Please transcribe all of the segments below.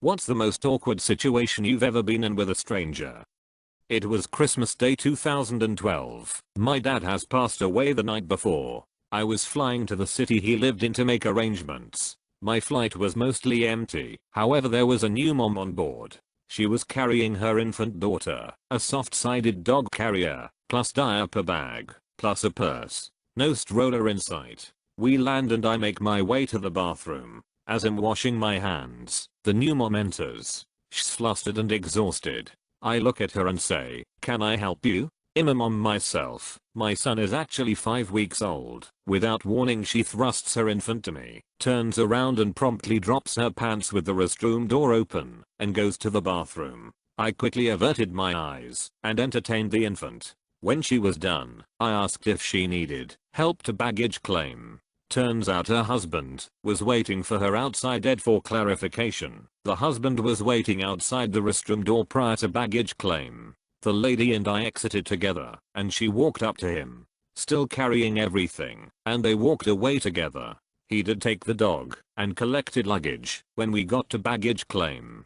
What's the most awkward situation you've ever been in with a stranger? It was Christmas Day 2012. My dad has passed away the night before. I was flying to the city he lived in to make arrangements. My flight was mostly empty, however there was a new mom on board. She was carrying her infant daughter, a soft-sided dog carrier, plus diaper bag, plus a purse. No stroller in sight. We land and I make my way to the bathroom. As I'm washing my hands, the new mom enters. She's flustered and exhausted. I look at her and say, "Can I help you?" I'm a mom myself. My son is actually 5 weeks old. Without warning she thrusts her infant to me, turns around and promptly drops her pants with the restroom door open, and goes to the bathroom. I quickly averted my eyes, and entertained the infant. When she was done, I asked if she needed help to baggage claim. Turns out her husband was waiting for her outside. For clarification, the husband was waiting outside the restroom door prior to baggage claim. The lady and I exited together, and she walked up to him, still carrying everything, and they walked away together. He did take the dog and collected luggage when we got to baggage claim.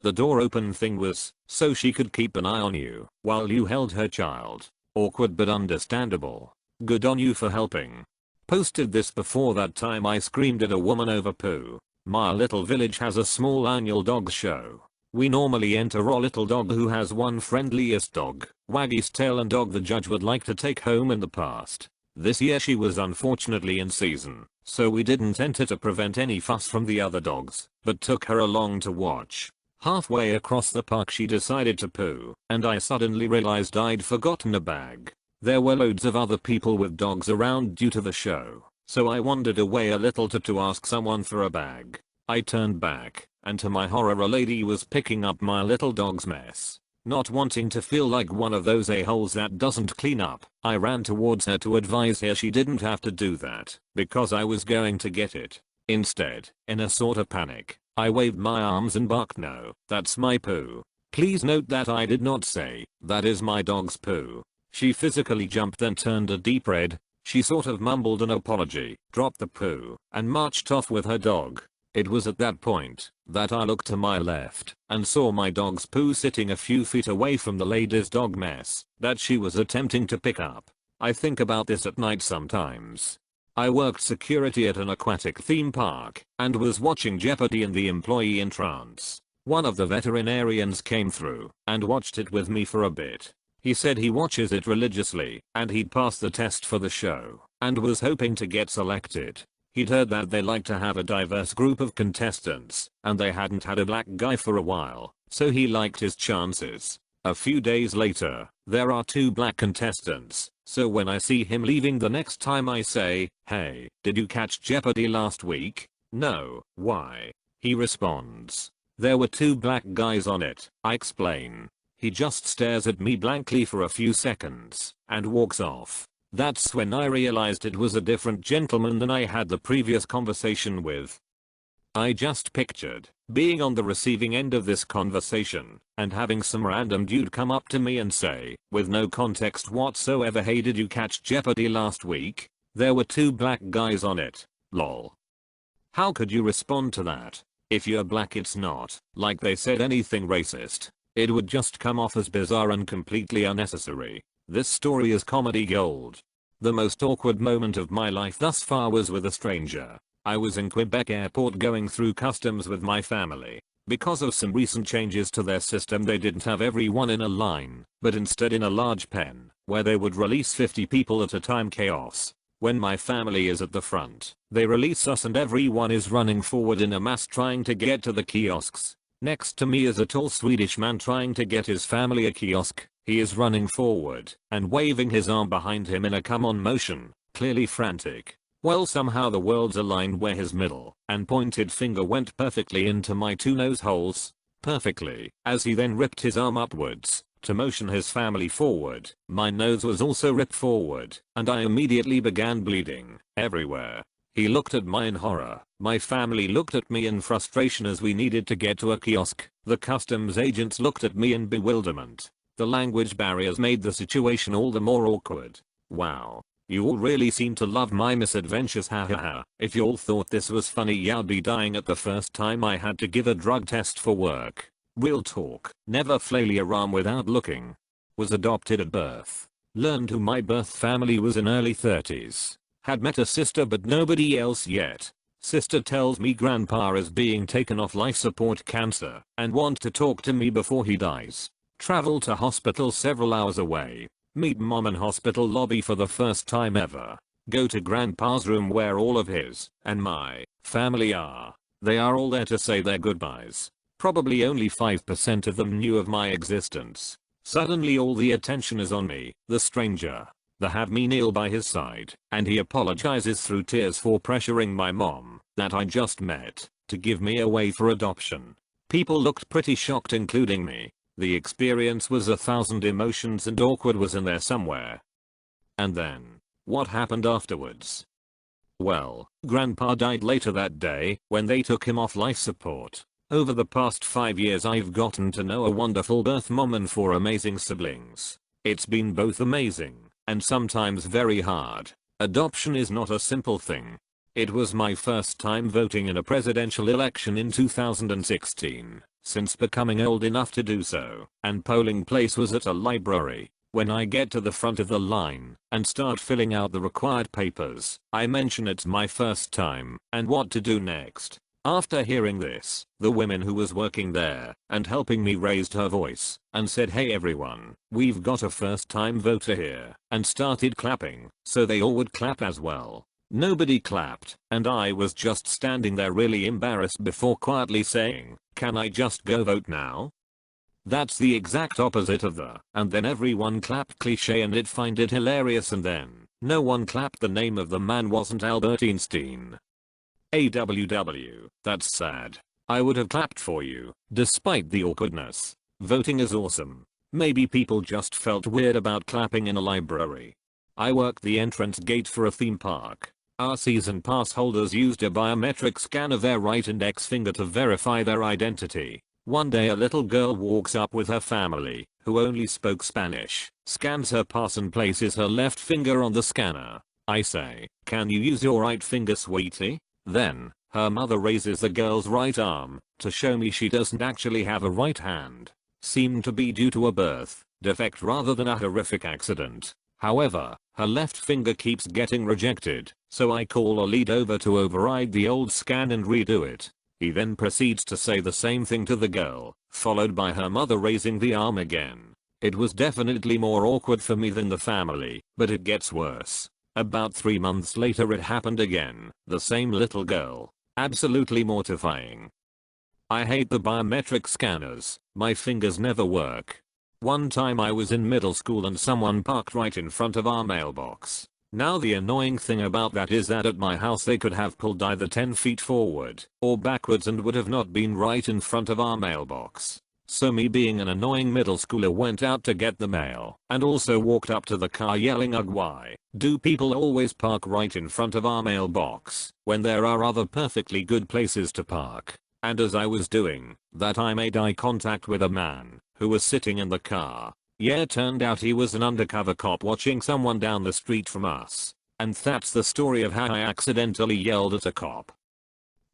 The door open thing was so she could keep an eye on you while you held her child. Awkward but understandable. Good on you for helping. Posted this before that time I screamed at a woman over poo. My little village has a small annual dog show. We normally enter our little dog who has one friendliest dog, waggy's tail and dog the judge would like to take home in the past. This year she was unfortunately in season, so we didn't enter to prevent any fuss from the other dogs, but took her along to watch. Halfway across the park she decided to poo, and I suddenly realized I'd forgotten a bag. There were loads of other people with dogs around due to the show, so I wandered away a little to ask someone for a bag. I turned back, and to my horror a lady was picking up my little dog's mess. Not wanting to feel like one of those a-holes that doesn't clean up, I ran towards her to advise her she didn't have to do that, because I was going to get it. Instead, in a sort of panic, I waved my arms and barked, "No, that's my poo." Please note that I did not say, "That is my dog's poo." She physically jumped and turned a deep red. She sort of mumbled an apology, dropped the poo, and marched off with her dog. It was at that point that I looked to my left and saw my dog's poo sitting a few feet away from the lady's dog mess that she was attempting to pick up. I think about this at night sometimes. I worked security at an aquatic theme park and was watching Jeopardy in the employee entrance. One of the veterinarians came through and watched it with me for a bit. He said he watches it religiously and he'd passed the test for the show and was hoping to get selected. He'd heard that they like to have a diverse group of contestants and they hadn't had a black guy for a while, so he liked his chances. A few days later, there are 2 black contestants, so when I see him leaving the next time I say, "Hey, did you catch Jeopardy last week?" "No, why?" He responds, "There were 2 black guys on it." I explain. He just stares at me blankly for a few seconds and walks off. That's when I realized it was a different gentleman than I had the previous conversation with. I just pictured being on the receiving end of this conversation and having some random dude come up to me and say, with no context whatsoever, "Hey, did you catch Jeopardy last week? There were 2 black guys on it. Lol." How could you respond to that? If you're black, it's not like they said anything racist. It would just come off as bizarre and completely unnecessary. This story is comedy gold. The most awkward moment of my life thus far was with a stranger. I was in Quebec airport going through customs with my family. Because of some recent changes to their system, they didn't have everyone in a line, but instead in a large pen, where they would release 50 people at a time. Chaos. When my family is at the front, they release us and everyone is running forward in a mass trying to get to the kiosks. Next to me is a tall Swedish man trying to get his family a kiosk. He is running forward and waving his arm behind him in a come on motion, clearly frantic. Well, somehow the worlds aligned where his middle and pointed finger went perfectly into my 2 nose holes. Perfectly, as he then ripped his arm upwards to motion his family forward. My nose was also ripped forward, and I immediately began bleeding everywhere. He looked at me in horror. My family looked at me in frustration as we needed to get to a kiosk. The customs agents looked at me in bewilderment. The language barriers made the situation all the more awkward. Wow. You all really seem to love my misadventures, hahaha. If y'all thought this was funny, y'all'd be dying at the first time I had to give a drug test for work. Real talk. Never flail your arm without looking. Was adopted at birth. Learned who my birth family was in early 30s. Had met a sister but nobody else yet. Sister tells me grandpa is being taken off life support cancer and want to talk to me before he dies. Travel to hospital several hours away. Meet mom in hospital lobby for the first time ever. Go to grandpa's room where all of his and my family are. They are all there to say their goodbyes. Probably only 5% of them knew of my existence. Suddenly all the attention is on me, the stranger. They have me kneel by his side, and he apologizes through tears for pressuring my mom, that I just met, to give me away for adoption. People looked pretty shocked, including me. The experience was 1,000 emotions and awkward was in there somewhere. And then, what happened afterwards? Well, grandpa died later that day when they took him off life support. Over the past 5 years I've gotten to know a wonderful birth mom and 4 amazing siblings. It's been both amazing and sometimes very hard. Adoption is not a simple thing. It was my first time voting in a presidential election in 2016, since becoming old enough to do so, and polling place was at a library. When I get to the front of the line and start filling out the required papers, I mention it's my first time and what to do next. After hearing this, the woman who was working there and helping me raised her voice and said, "Hey everyone, we've got a first time voter here," and started clapping, so they all would clap as well. Nobody clapped, and I was just standing there really embarrassed before quietly saying, "Can I just go vote now?" That's the exact opposite of the "and then everyone clapped" cliche, and it find it hilarious. And then, no one clapped. The name of the man wasn't Albert Einstein. AWW, that's sad. I would have clapped for you, despite the awkwardness. Voting is awesome. Maybe people just felt weird about clapping in a library. I worked the entrance gate for a theme park. Our season pass holders used a biometric scan of their right index finger to verify their identity. One day a little girl walks up with her family, who only spoke Spanish, scans her pass and places her left finger on the scanner. I say, "Can you use your right finger, sweetie?" Then, her mother raises the girl's right arm to show me she doesn't actually have a right hand. Seemed to be due to a birth defect rather than a horrific accident. However, her left finger keeps getting rejected, so I call a lead over to override the old scan and redo it. He then proceeds to say the same thing to the girl, followed by her mother raising the arm again. It was definitely more awkward for me than the family, but it gets worse. About 3 months later it happened again, the same little girl. Absolutely mortifying. I hate the biometric scanners, my fingers never work. One time I was in middle school and someone parked right in front of our mailbox. Now the annoying thing about that is that at my house they could have pulled either 10 feet forward or backwards and would have not been right in front of our mailbox. So me being an annoying middle schooler went out to get the mail and also walked up to the car yelling, "Ugh, why do people always park right in front of our mailbox when there are other perfectly good places to park?" And as I was doing that I made eye contact with a man who was sitting in the car. Yeah, turned out he was an undercover cop watching someone down the street from us. And that's the story of how I accidentally yelled at a cop.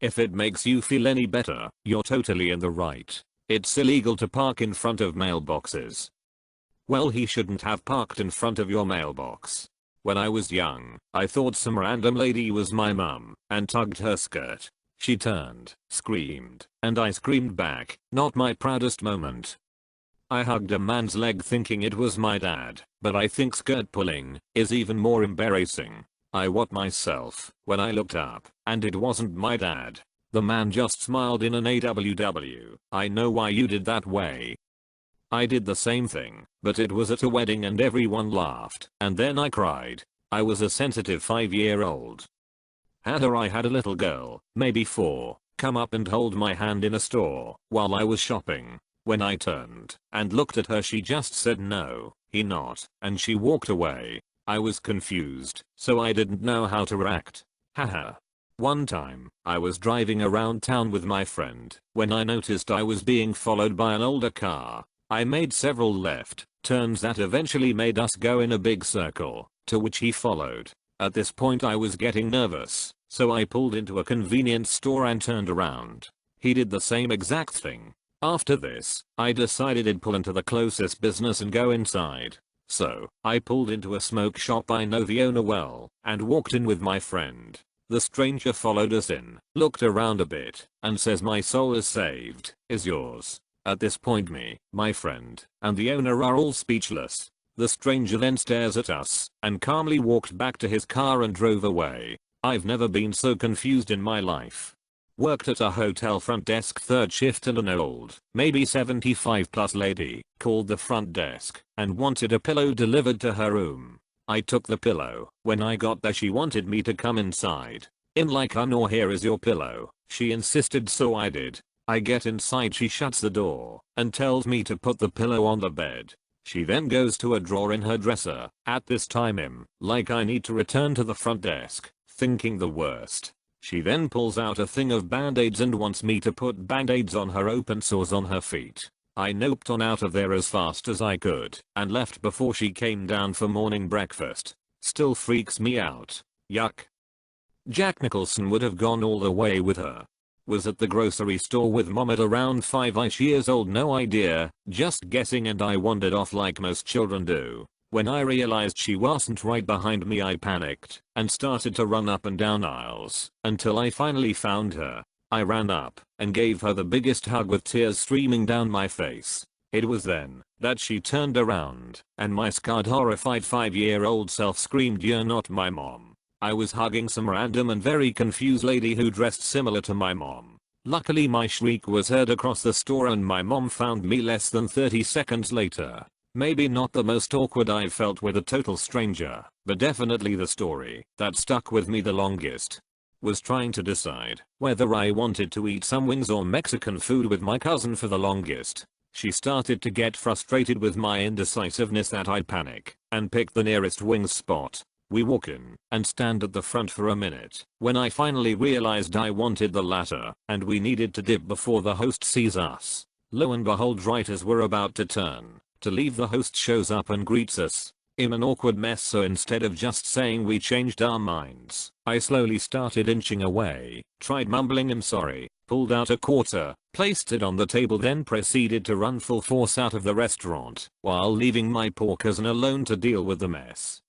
If it makes you feel any better, you're totally in the right. It's illegal to park in front of mailboxes. Well, he shouldn't have parked in front of your mailbox. When I was young, I thought some random lady was my mum and tugged her skirt. She turned, screamed, and I screamed back. Not my proudest moment. I hugged a man's leg thinking it was my dad, but I think skirt pulling is even more embarrassing. I wet myself when I looked up, and it wasn't my dad. The man just smiled in an AWW. "I know why you did that way." I did the same thing, but it was at a wedding and everyone laughed, and then I cried. I was a sensitive 5-year-old. I had a little girl, maybe 4, come up and hold my hand in a store while I was shopping. When I turned and looked at her, she just said, "No, he not," and she walked away. I was confused, so I didn't know how to react. Haha. One time, I was driving around town with my friend when I noticed I was being followed by an older car. I made several left turns that eventually made us go in a big circle. to which he followed. At this point I was getting nervous, so I pulled into a convenience store and turned around. He did the same exact thing. After this, I decided I'd pull into the closest business and go inside. So, I pulled into a smoke shop I know the owner well, and walked in with my friend. The stranger followed us in, looked around a bit, and says my soul is saved, is yours. At this point me, my friend, and the owner are all speechless. The stranger then stares at us, and calmly walked back to his car and drove away. I've never been so confused in my life. Worked at a hotel front desk third shift and an old, maybe 75 plus lady, called the front desk, and wanted a pillow delivered to her room. I took the pillow. When I got there she wanted me to come inside. In like no, here is your pillow, she insisted, so I did. I get inside, she shuts the door, and tells me to put the pillow on the bed. She then goes to a drawer in her dresser. At this time like I need to return to the front desk, thinking the worst. She then pulls out a thing of band-aids and wants me to put band-aids on her open sores on her feet. I noped on out of there as fast as I could, and left before she came down for morning breakfast. Still freaks me out. Yuck. Jack Nicholson would have gone all the way with her. Was at the grocery store with mom at around 5ish years old, no idea, just guessing, and I wandered off like most children do. When I realized she wasn't right behind me I panicked and started to run up and down aisles until I finally found her. I ran up and gave her the biggest hug with tears streaming down my face. It was then that she turned around and my scarred, horrified 5-year-old self screamed, "You're not my mom." I was hugging some random and very confused lady who dressed similar to my mom. Luckily my shriek was heard across the store and my mom found me less than 30 seconds later. Maybe not the most awkward I've felt with a total stranger, but definitely the story that stuck with me the longest. Was trying to decide whether I wanted to eat some wings or Mexican food with my cousin for the longest. She started to get frustrated with my indecisiveness that I'd panic and pick the nearest wings spot. We walk in and stand at the front for a minute when I finally realized I wanted the latter and we needed to dip before the host sees us. Lo and behold, right as we're about to turn to leave, the host shows up and greets us. I'm an awkward mess, so instead of just saying we changed our minds, I slowly started inching away, tried mumbling "I'm sorry," pulled out a quarter, placed it on the table, then proceeded to run full force out of the restaurant while leaving my poor cousin alone to deal with the mess.